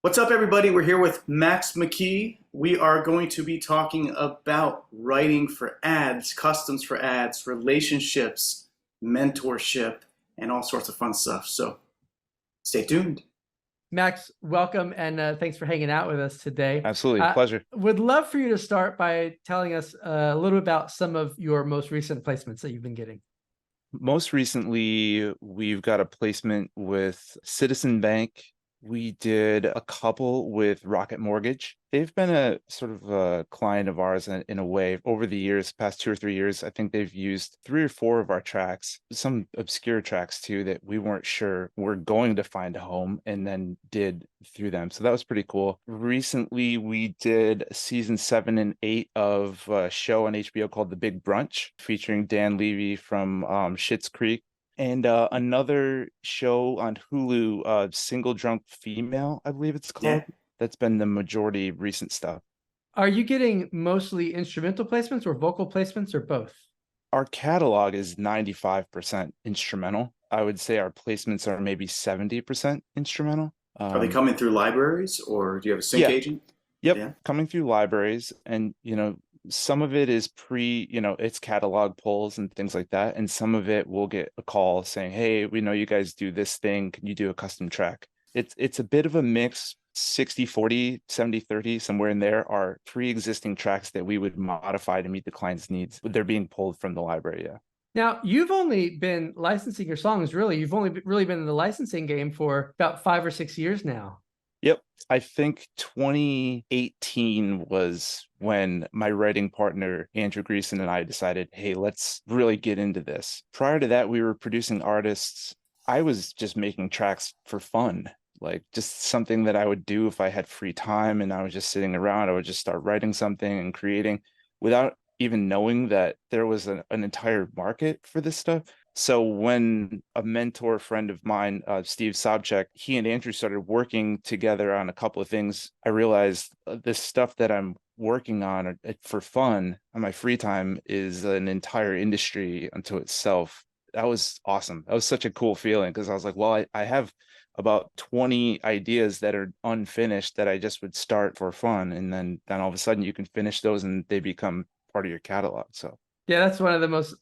What's up, everybody? We're here with Max McKee. We are going to be talking about writing for ads, customs for ads, relationships, mentorship, and all sorts of fun stuff. So stay tuned. Max, welcome and thanks for hanging out with us today. Absolutely. Pleasure. Would love for you to start by telling us a little bit about some of your most recent placements that you've been getting. Most recently, we've got a placement with Citizen Bank. We did a couple with Rocket Mortgage. They've been a sort of a client of ours in a way over the years, past 2 or 3 years. I think they've used 3 or 4 of our tracks, some obscure tracks too, that we weren't sure we're going to find a home and then did through them. So that was pretty cool. Recently, we did season 7 and 8 of a show on HBO called The Big Brunch, featuring Dan Levy from Schitt's Creek. And another show on Hulu, Single Drunk Female, I believe it's called. Yeah. That's been the majority recent stuff. Are you getting mostly instrumental placements or vocal placements or both? Our catalog is 95% instrumental. I would say our placements are maybe 70% instrumental. Are they coming through libraries or do you have a sync Yeah. agent? Yep, Yeah. coming through libraries, and some of it is it's catalog pulls and things like that, and some of it will get a call saying, hey, we know you guys do this thing, can you do a custom track? It's a bit of a mix, 60-40, 70-30, somewhere in there are pre-existing tracks that we would modify to meet the client's needs. They're being pulled from the library. Yeah. Now, you've only been licensing your songs, really. You've only really been in the licensing game for about 5 or 6 years now. Yep. I think 2018 was when my writing partner, Andrew Greason, and I decided, hey, let's really get into this. Prior to that, we were producing artists. I was just making tracks for fun, like just something that I would do if I had free time and I was just sitting around. I would just start writing something and creating without even knowing that there was an entire market for this stuff. So when a mentor friend of mine, Steve Sobchak, he and Andrew started working together on a couple of things, I realized this stuff that I'm working on for fun on my free time is an entire industry unto itself. That was awesome. That was such a cool feeling because I was like, well, I have about 20 ideas that are unfinished that I just would start for fun. And then all of a sudden you can finish those and they become part of your catalog. So yeah, that's one of the most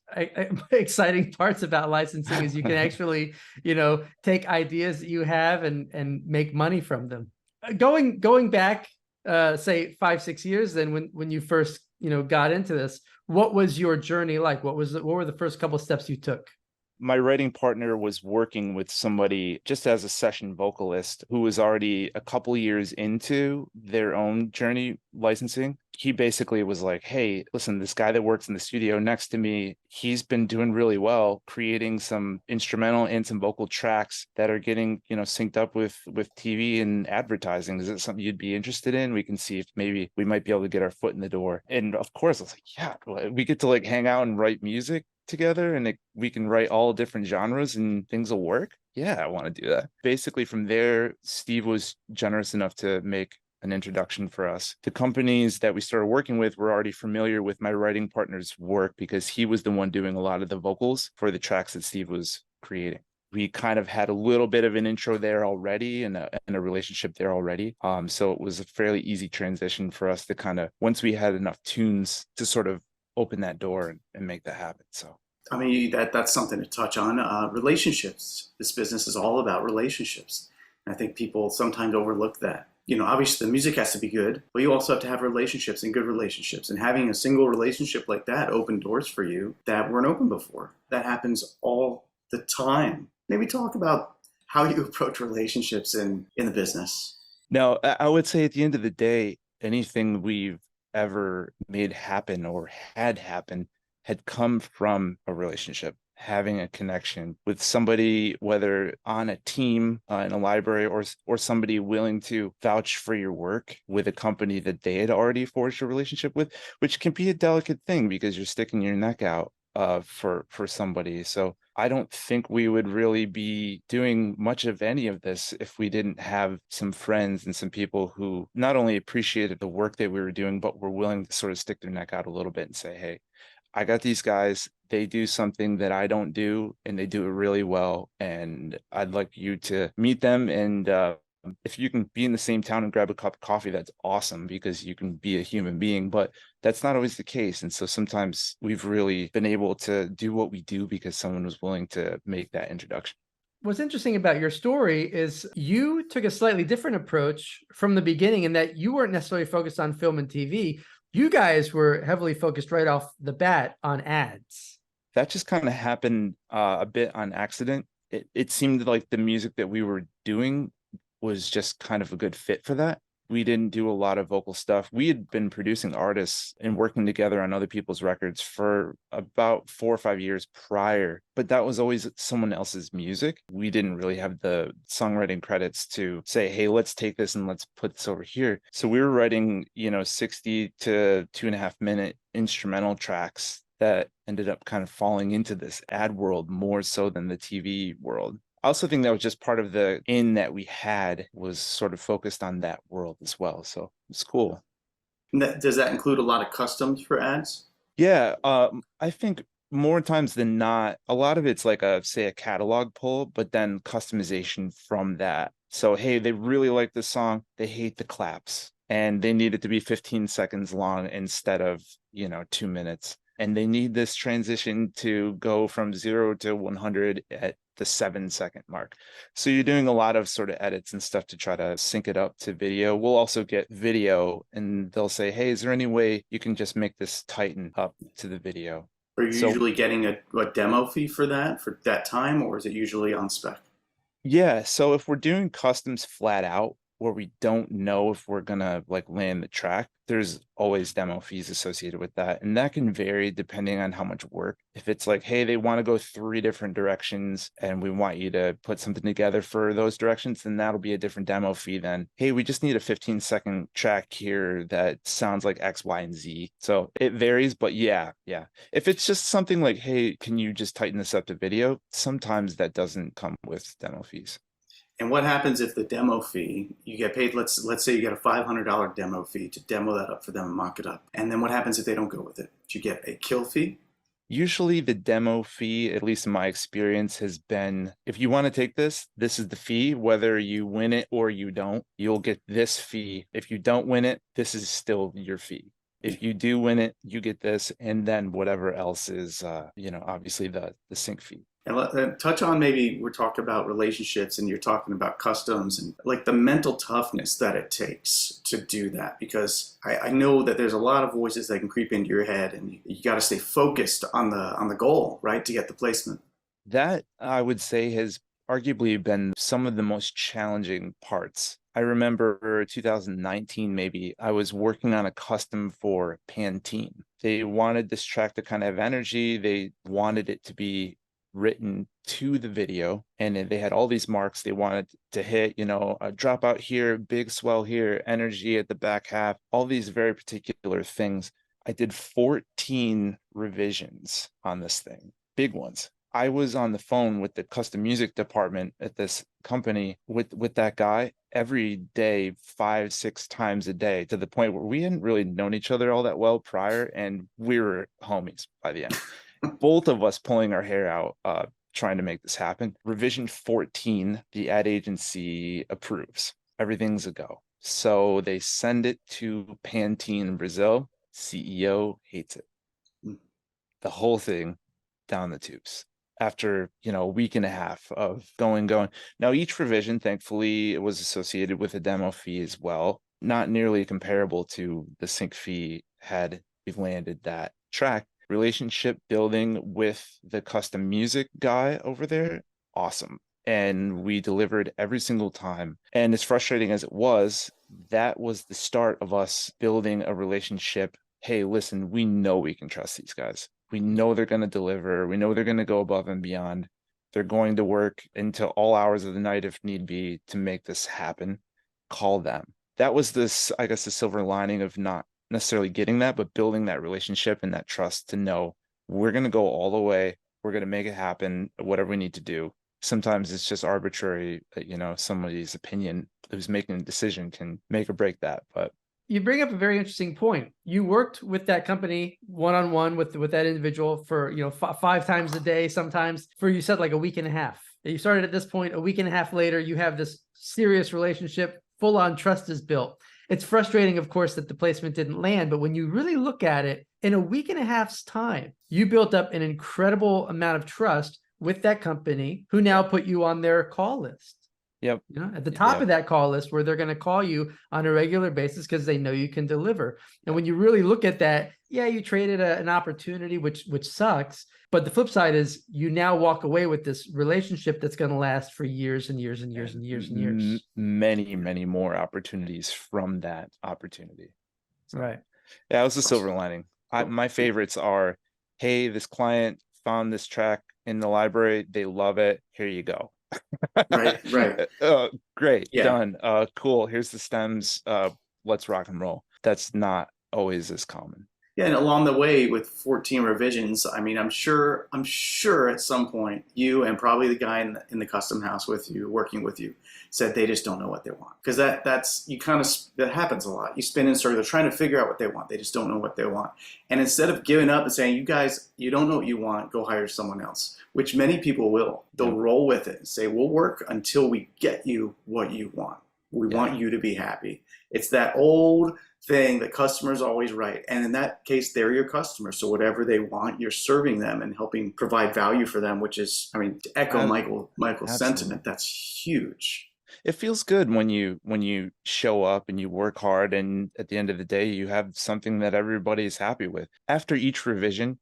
exciting parts about licensing is you can actually, take ideas that you have and make money from them. Going back, say 5, 6 years, then when you first, got into this, what was your journey like? What were the first couple of steps you took? My writing partner was working with somebody just as a session vocalist who was already a couple years into their own journey licensing. He basically was like, hey, listen, this guy that works in the studio next to me, he's been doing really well creating some instrumental and some vocal tracks that are getting, synced up with TV and advertising. Is it something you'd be interested in? We can see if maybe we might be able to get our foot in the door. And of course, I was like, yeah, we get to like hang out and write music together and we can write all different genres and things will work. Yeah, I want to do that. Basically, from there, Steve was generous enough to make an introduction for us. The companies that we started working with were already familiar with my writing partner's work because he was the one doing a lot of the vocals for the tracks that Steve was creating. We kind of had a little bit of an intro there already and a relationship there already. So it was a fairly easy transition for us to kind of, once we had enough tunes to sort of open that door and make that happen. So I mean, that's something to touch on. Relationships. This business is all about relationships. And I think people sometimes overlook that. Obviously the music has to be good, but you also have to have relationships and good relationships. And having a single relationship like that open doors for you that weren't open before. That happens all the time. Maybe talk about how you approach relationships in the business. now I would say at the end of the day, anything we've ever made happen or had happen had come from a relationship, having a connection with somebody, whether on a team in a library or somebody willing to vouch for your work with a company that they had already forged a relationship with, which can be a delicate thing because you're sticking your neck out for somebody. So I don't think we would really be doing much of any of this if we didn't have some friends and some people who not only appreciated the work that we were doing, but were willing to sort of stick their neck out a little bit and say, hey, I got these guys, they do something that I don't do and they do it really well. And I'd like you to meet them and If you can be in the same town and grab a cup of coffee, that's awesome because you can be a human being, but that's not always the case. And so sometimes we've really been able to do what we do because someone was willing to make that introduction. What's interesting about your story is you took a slightly different approach from the beginning in that you weren't necessarily focused on film and TV. You guys were heavily focused right off the bat on ads. That just kind of happened a bit on accident. It seemed like the music that we were doing was just kind of a good fit for that. We didn't do a lot of vocal stuff. We had been producing artists and working together on other people's records for about 4 or 5 years prior, but that was always someone else's music. We didn't really have the songwriting credits to say, hey, let's take this and let's put this over here. So we were writing, 60 to 2.5 minute instrumental tracks that ended up kind of falling into this ad world more so than the TV world. I also think that was just part of the in that we had was sort of focused on that world as well. So it's cool. Does that include a lot of customs for ads? Yeah, I think more times than not, a lot of it's like say a catalog pull, but then customization from that. So, hey, they really like this song. They hate the claps and they need it to be 15 seconds long instead of, 2 minutes. And they need this transition to go from 0 to 100 at the 7-second mark. So you're doing a lot of sort of edits and stuff to try to sync it up to video. We'll also get video and they'll say, hey, is there any way you can just make this tighten up to the video? Are you usually getting a demo fee for that time, or is it usually on spec? Yeah, so if we're doing customs flat out, where we don't know if we're gonna like land the track, there's always demo fees associated with that. And that can vary depending on how much work. If it's like, hey, they want to go 3 different directions and we want you to put something together for those directions, then that'll be a different demo fee than, hey, we just need a 15-second track here that sounds like X, Y, and Z. So it varies, but yeah. If it's just something like, hey, can you just tighten this up to video? Sometimes that doesn't come with demo fees. And what happens if the demo fee, you get paid, let's say you get a $500 demo fee to demo that up for them and mock it up. And then what happens if they don't go with it? Do you get a kill fee? Usually the demo fee, at least in my experience, has been, if you want to take this, this is the fee. Whether you win it or you don't, you'll get this fee. If you don't win it, this is still your fee. If you do win it, you get this, and then whatever else is, obviously the sync fee. And touch on, maybe we're talking about relationships and you're talking about customs and like the mental toughness that it takes to do that. Because I know that there's a lot of voices that can creep into your head and you got to stay focused on the goal, right, to get the placement. That, I would say, has arguably been some of the most challenging parts. I remember 2019, maybe, I was working on a custom for Pantene. They wanted this track to kind of have energy. They wanted it to be written to the video, and they had all these marks they wanted to hit, a dropout here, big swell here, energy at the back half, all these very particular things. I did 14 revisions on this thing, big ones. I was on the phone with the custom music department at this company with that guy every day, 5-6 times a day, to the point where we hadn't really known each other all that well prior, and we were homies by the end. Both of us pulling our hair out, trying to make this happen. Revision 14, the ad agency approves. Everything's a go. So they send it to Pantene in Brazil. CEO hates it. The whole thing down the tubes. After, a week and a half of going. Now, each revision, thankfully, was associated with a demo fee as well. Not nearly comparable to the sync fee had we landed that track. Relationship building with the custom music guy over there, awesome. And we delivered every single time. And as frustrating as it was, that was the start of us building a relationship. Hey, listen, we know we can trust these guys. We know they're going to deliver. We know they're going to go above and beyond. They're going to work into all hours of the night if need be to make this happen. Call them. That was this, I guess, the silver lining of not necessarily getting that, but building that relationship and that trust to know we're going to go all the way. We're going to make it happen, whatever we need to do. Sometimes it's just arbitrary, somebody's opinion who's making a decision can make or break that. But you bring up a very interesting point. You worked with that company one-on-one with that individual for, 5 times a day, sometimes for, you said, like a week and a half. You started at this point, a week and a half later, you have this serious relationship, full on trust is built. It's frustrating, of course, that the placement didn't land, but when you really look at it, in a week and a half's time, you built up an incredible amount of trust with that company who now put you on their call list. Yep. You know, at the top Yep. of that call list where they're going to call you on a regular basis because they know you can deliver. And when you really look at that, yeah, you traded an opportunity, which sucks. But the flip side is you now walk away with this relationship that's going to last for years and years and years and years and years. Many, many more opportunities from that opportunity. So, Right. yeah, it was the silver lining. My favorites are, hey, this client found this track in the library. They love it. Here you go. Right. Great. Yeah. Done. Cool. Here's the stems. Let's rock and roll. That's not always as common. Yeah, and along the way with 14 revisions, I mean, I'm sure at some point you and probably the guy in the custom house with you, working with you, said they just don't know what they want. Because that happens a lot. You spin in circles, they're trying to figure out what they want. They just don't know what they want. And instead of giving up and saying, you guys, you don't know what you want, go hire someone else, which many people will. They'll roll with it and say, we'll work until we get you what you want. We want you to be happy. It's that old thing that customers always right. And in that case, they're your customer. So whatever they want, you're serving them and helping provide value for them, which is, I mean, to echo Michael's sentiment, that's huge. It feels good when you show up and you work hard, and at the end of the day, you have something that everybody is happy with. After each revision,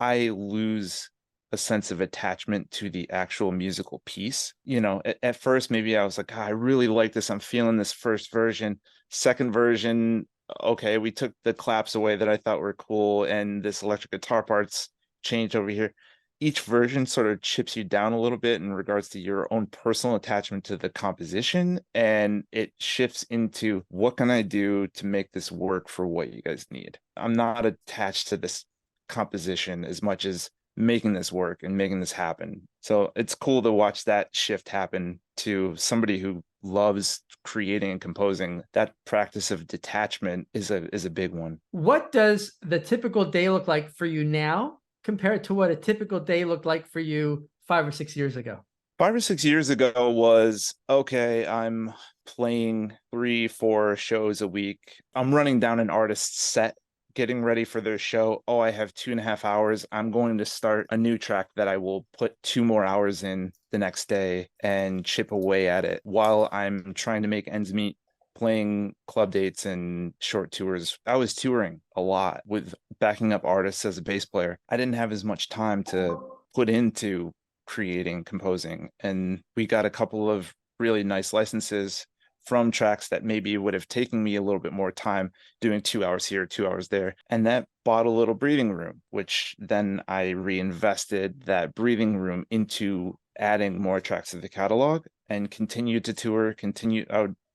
I lose a sense of attachment to the actual musical piece. You know, at first, maybe I was like, I really like this. I'm feeling this first version. Second version, okay, we took the claps away that I thought were cool, and this electric guitar part's changed over here. Each version sort of chips you down a little bit in regards to your own personal attachment to the composition, and it shifts into, what can I do to make this work for what you guys need? I'm not attached to this composition as much as making this work and making this happen. So it's cool to watch that shift happen to somebody who loves creating and composing. That practice of detachment is a big one. What does the typical day look like for you now compared to what a typical day looked like for you 5 or 6 years ago? 5 or 6 years ago was, okay, I'm playing 3-4 shows a week. I'm running down an artist's set, getting ready for their show. Oh, I have 2.5 hours. I'm going to start a new track that I will put 2 more hours in the next day and chip away at it while I'm trying to make ends meet, playing club dates and short tours. I was touring a lot with backing up artists as a bass player. I didn't have as much time to put into creating, composing, and we got a couple of really nice licenses from tracks that maybe would have taken me a little bit more time, doing 2 hours here, 2 hours there. And that bought a little breathing room, which then I reinvested that breathing room into adding more tracks to the catalog and continued to tour,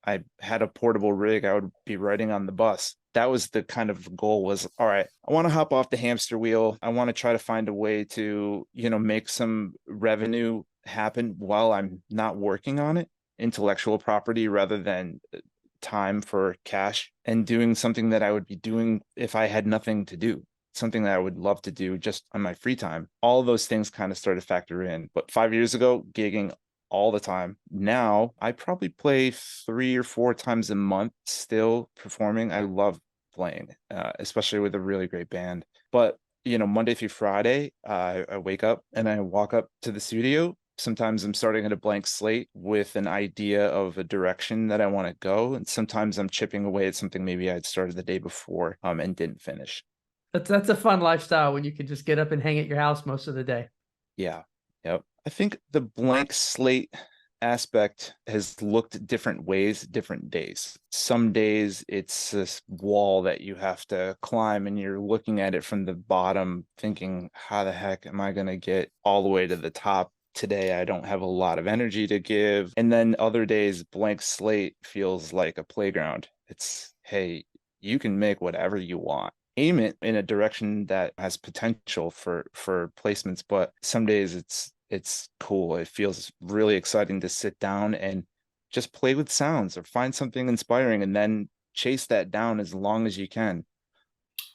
I had a portable rig I would be riding on the bus. That was the kind of goal, was, all right, I want to hop off the hamster wheel. I want to try to find a way to, make some revenue happen while I'm not working on it. Intellectual property rather than time for cash, and doing something that I would be doing if I had nothing to do, something that I would love to do just on my free time. All of those things kind of started to factor in. But 5 years ago, gigging all the time. Now I probably play 3 or 4 times a month, still performing. I love playing, especially with a really great band. But Monday through Friday, I wake up and I walk up to the studio. Sometimes I'm starting at a blank slate with an idea of a direction that I want to go. And sometimes I'm chipping away at something maybe I'd started the day before and didn't finish. That's a fun lifestyle when you can just get up and hang at your house most of the day. Yeah. Yep. I think the blank slate aspect has looked different ways, different days. Some days it's this wall that you have to climb and you're looking at it from the bottom thinking, how the heck am I going to get all the way to the top? Today, I don't have a lot of energy to give. And then other days, blank slate feels like a playground. It's, hey, you can make whatever you want. Aim it in a direction that has potential for placements. But some days it's cool. It feels really exciting to sit down and just play with sounds or find something inspiring and then chase that down as long as you can.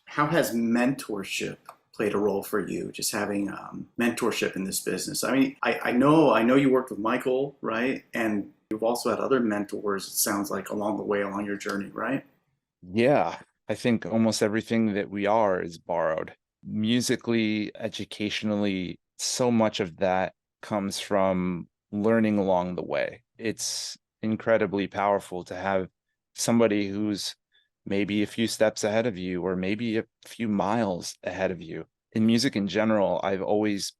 How has mentorship played a role for you, just having mentorship in this business? I mean, I know you worked with Michael, right? And you've also had other mentors, it sounds like, along the way, along your journey, right? Yeah, I think almost everything that we are is borrowed. Musically, educationally, so much of that comes from learning along the way. It's incredibly powerful to have somebody who's maybe a few steps ahead of you or maybe a few miles ahead of you. In music in general, I've always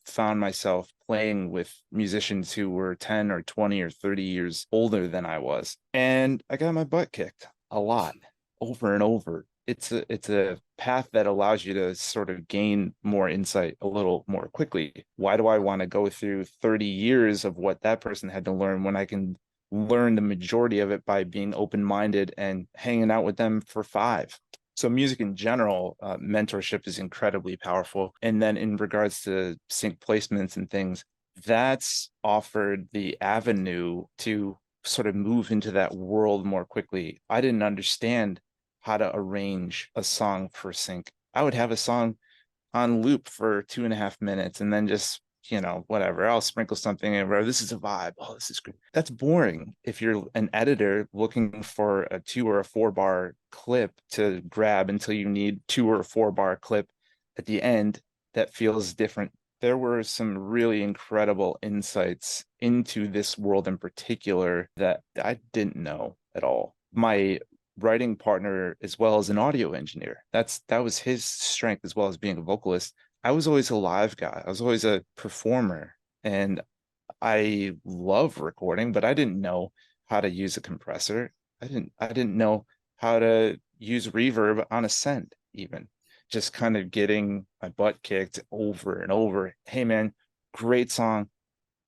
found myself playing with musicians who were 10 or 20 or 30 years older than I was. And I got my butt kicked a lot over and over. It's a path that allows you to sort of gain more insight a little more quickly. Why do I want to go through 30 years of what that person had to learn when I can learn the majority of it by being open-minded and hanging out with them for 5? So music in general, mentorship is incredibly powerful. And then in regards to sync placements and things, that's offered the avenue to sort of move into that world more quickly. I didn't understand how to arrange a song for sync. I would have a song on loop for 2.5 minutes and then just, whatever, I'll sprinkle something in where this is a vibe. Oh, this is great. That's boring. If you're an editor looking for a 2 or a 4 bar clip to grab until you need 2 or 4 bar clip at the end that feels different. There were some really incredible insights into this world in particular that I didn't know at all. My writing partner, as well as an audio engineer, that was his strength, as well as being a vocalist. I was always a live guy. I was always a performer, and I love recording, but I didn't know how to use a compressor. I didn't know how to use reverb on a send, even. Just kind of getting my butt kicked over and over. Hey man, great song,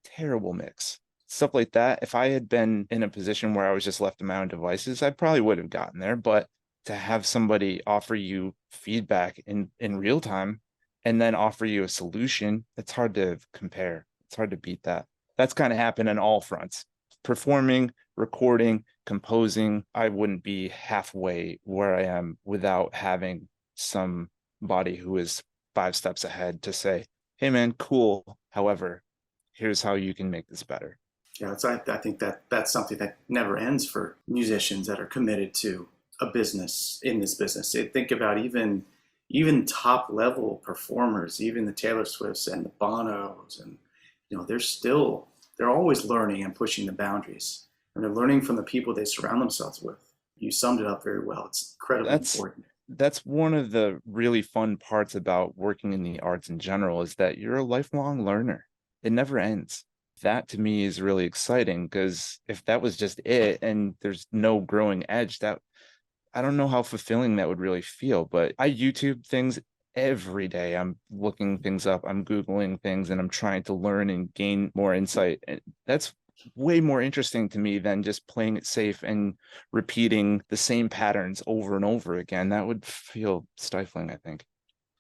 terrible mix. Stuff like that. If I had been in a position where I was just left to my own devices, I probably would have gotten there. But to have somebody offer you feedback in real time and then offer you a solution, it's hard to compare. It's hard to beat that. That's kind of happened on all fronts. Performing, recording, composing. I wouldn't be halfway where I am without having somebody who is 5 steps ahead to say, hey man, cool. However, here's how you can make this better. Yeah, I think that's something that never ends for musicians that are committed to a business in this business. Think about even top level performers, even the Taylor Swifts and the Bonos, and they're always learning and pushing the boundaries, and they're learning from the people they surround themselves with. You summed it up very well. It's incredibly important. That's one of the really fun parts about working in the arts in general, is that you're a lifelong learner. It never ends. That to me is really exciting, because if that was just it and there's no growing edge, that I don't know how fulfilling that would really feel. But I YouTube things every day. I'm looking things up, I'm Googling things, and I'm trying to learn and gain more insight. And that's way more interesting to me than just playing it safe and repeating the same patterns over and over again. That would feel stifling, I think.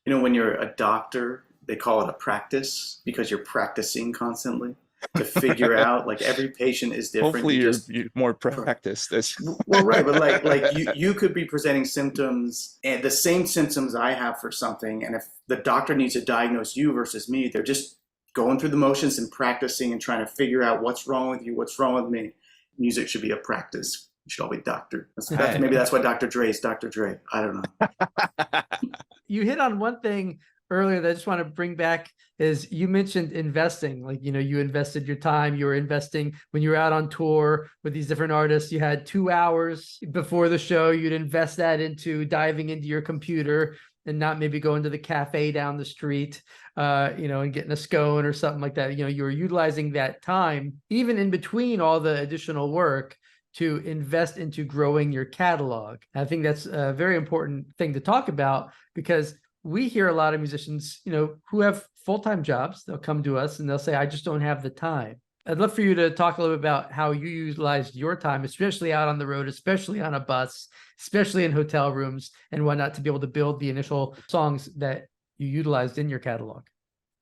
When you're a doctor, they call it a practice because you're practicing constantly to figure out, like, every patient is different. Hopefully you're more practiced. Well, right, but like you could be presenting symptoms, and the same symptoms I have for something, and if the doctor needs to diagnose you versus me, they're just going through the motions and practicing and trying to figure out what's wrong with you, what's wrong with me. Music should be a practice. You should all be doctor. Maybe that's why Dr. Dre is Dr. Dre. I don't know. You hit on one thing earlier that I just want to bring back, is you mentioned investing. Like, you invested your time, you were investing when you were out on tour with these different artists. You had 2 hours before the show, you'd invest that into diving into your computer and not maybe going to the cafe down the street, and getting a scone or something like that. You were utilizing that time, even in between all the additional work, to invest into growing your catalog. I think that's a very important thing to talk about, because we hear a lot of musicians, who have full-time jobs. They'll come to us and they'll say, I just don't have the time. I'd love for you to talk a little bit about how you utilized your time, especially out on the road, especially on a bus, especially in hotel rooms and whatnot, to be able to build the initial songs that you utilized in your catalog.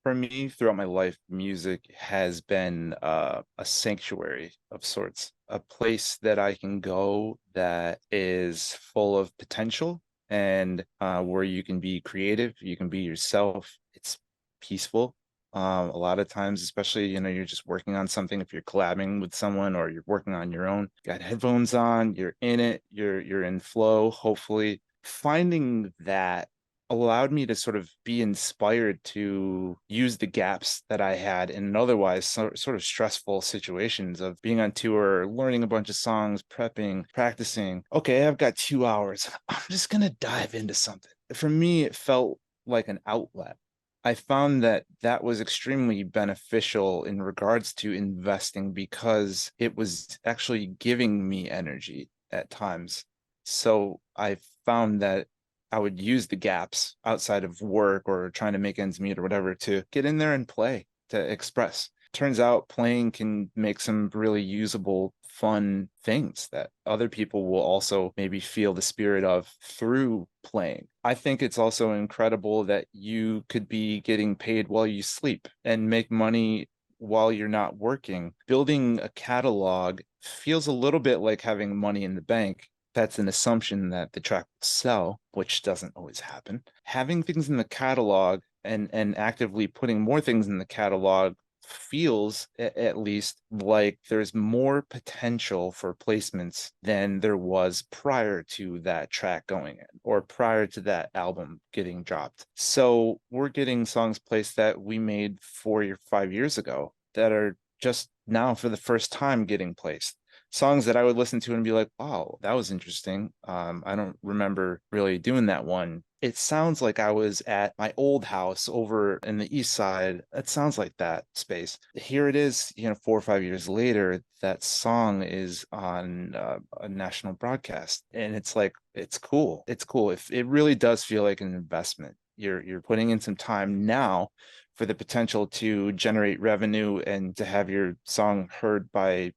For me, throughout my life, music has been a sanctuary of sorts, a place that I can go that is full of potential and where you can be creative, you can be yourself. It's peaceful. A lot of times, especially, you're just working on something, if you're collabing with someone or you're working on your own, got headphones on, you're in it, you're in flow, hopefully. Finding that allowed me to sort of be inspired to use the gaps that I had in otherwise sort of stressful situations of being on tour, learning a bunch of songs, prepping, practicing. Okay, I've got 2 hours. I'm just going to dive into something. For me, it felt like an outlet. I found that that was extremely beneficial in regards to investing because it was actually giving me energy at times. So I found that I would use the gaps outside of work or trying to make ends meet or whatever to get in there and play, to express. Turns out playing can make some really usable, fun things that other people will also maybe feel the spirit of through playing. I think it's also incredible that you could be getting paid while you sleep and make money while you're not working. Building a catalog feels a little bit like having money in the bank. That's an assumption that the track will sell, which doesn't always happen. Having things in the catalog and actively putting more things in the catalog feels at least like there's more potential for placements than there was prior to that track going in or prior to that album getting dropped. So we're getting songs placed that we made 4 or 5 years ago that are just now for the first time getting placed. Songs that I would listen to and be like, wow, that was interesting. I don't remember really doing that one. It sounds like I was at my old house over in the east side. It sounds like that space. Here it is, 4 or 5 years later, that song is on a national broadcast. And it's like, it's cool. It's cool. It really does feel like an investment. You're putting in some time now for the potential to generate revenue and to have your song heard by,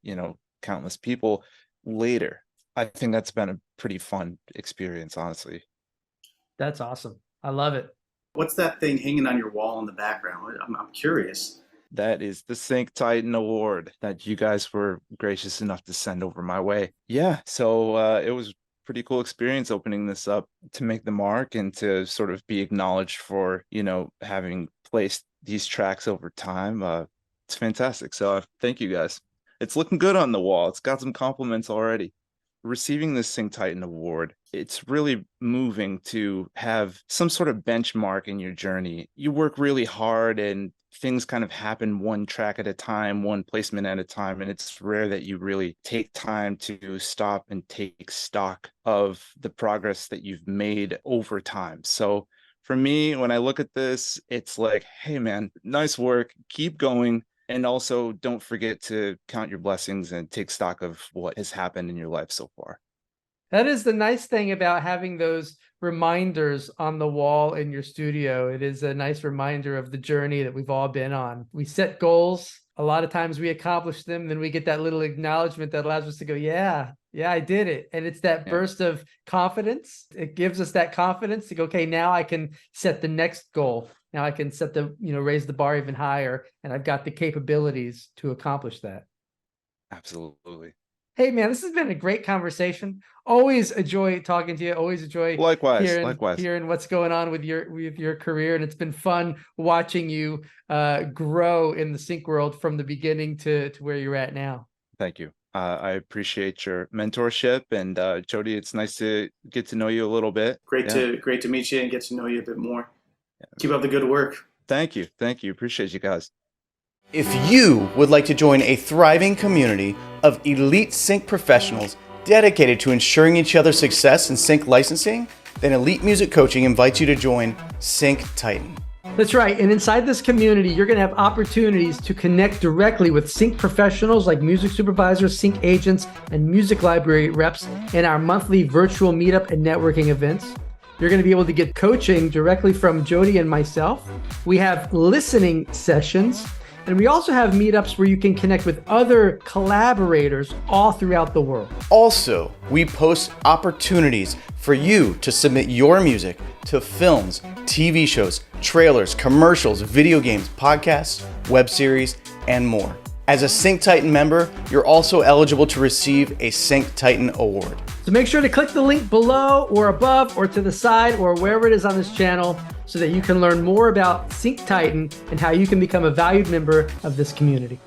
countless people later. I think that's been a pretty fun experience, honestly. That's awesome. I love it. What's that thing hanging on your wall in the background? I'm curious. That is the Sync Titan Award that you guys were gracious enough to send over my way. Yeah, so it was a pretty cool experience opening this up to make the mark and to sort of be acknowledged for, having placed these tracks over time. It's fantastic. So thank you guys. It's looking good on the wall. It's got some compliments already. Receiving this Sync Titan Award, it's really moving to have some sort of benchmark in your journey. You work really hard and things kind of happen one track at a time, one placement at a time, and it's rare that you really take time to stop and take stock of the progress that you've made over time. So for me, when I look at this, it's like, hey man, nice work, keep going. And also don't forget to count your blessings and take stock of what has happened in your life so far. That is the nice thing about having those reminders on the wall in your studio. It is a nice reminder of the journey that we've all been on. We set goals. A lot of times we accomplish them. Then we get that little acknowledgement that allows us to go, yeah, I did it. And it's that burst of confidence. It gives us that confidence to go, okay, now I can set the next goal. Now I can set raise the bar even higher, and I've got the capabilities to accomplish that. Absolutely. Hey man, this has been a great conversation. Always enjoy talking to you. Always enjoy hearing what's going on with your career. And it's been fun watching you grow in the sync world from the beginning to where you're at now. Thank you. I appreciate your mentorship, and Jody, it's nice to get to know you a little bit. Great to meet you and get to know you a bit more. Keep up the good work. Thank you. Appreciate you guys. If you would like to join a thriving community of elite sync professionals dedicated to ensuring each other's success in sync licensing, then Elite Music Coaching invites you to join Sync Titan. That's right. And inside this community, you're going to have opportunities to connect directly with sync professionals like music supervisors, sync agents, and music library reps in our monthly virtual meetup and networking events. You're going to be able to get coaching directly from Jody and myself. We have listening sessions, and we also have meetups where you can connect with other collaborators all throughout the world. Also, we post opportunities for you to submit your music to films, TV shows, trailers, commercials, video games, podcasts, web series, and more. As a Sync Titan member, you're also eligible to receive a Sync Titan award. So make sure to click the link below or above or to the side or wherever it is on this channel so that you can learn more about Sync Titan and how you can become a valued member of this community.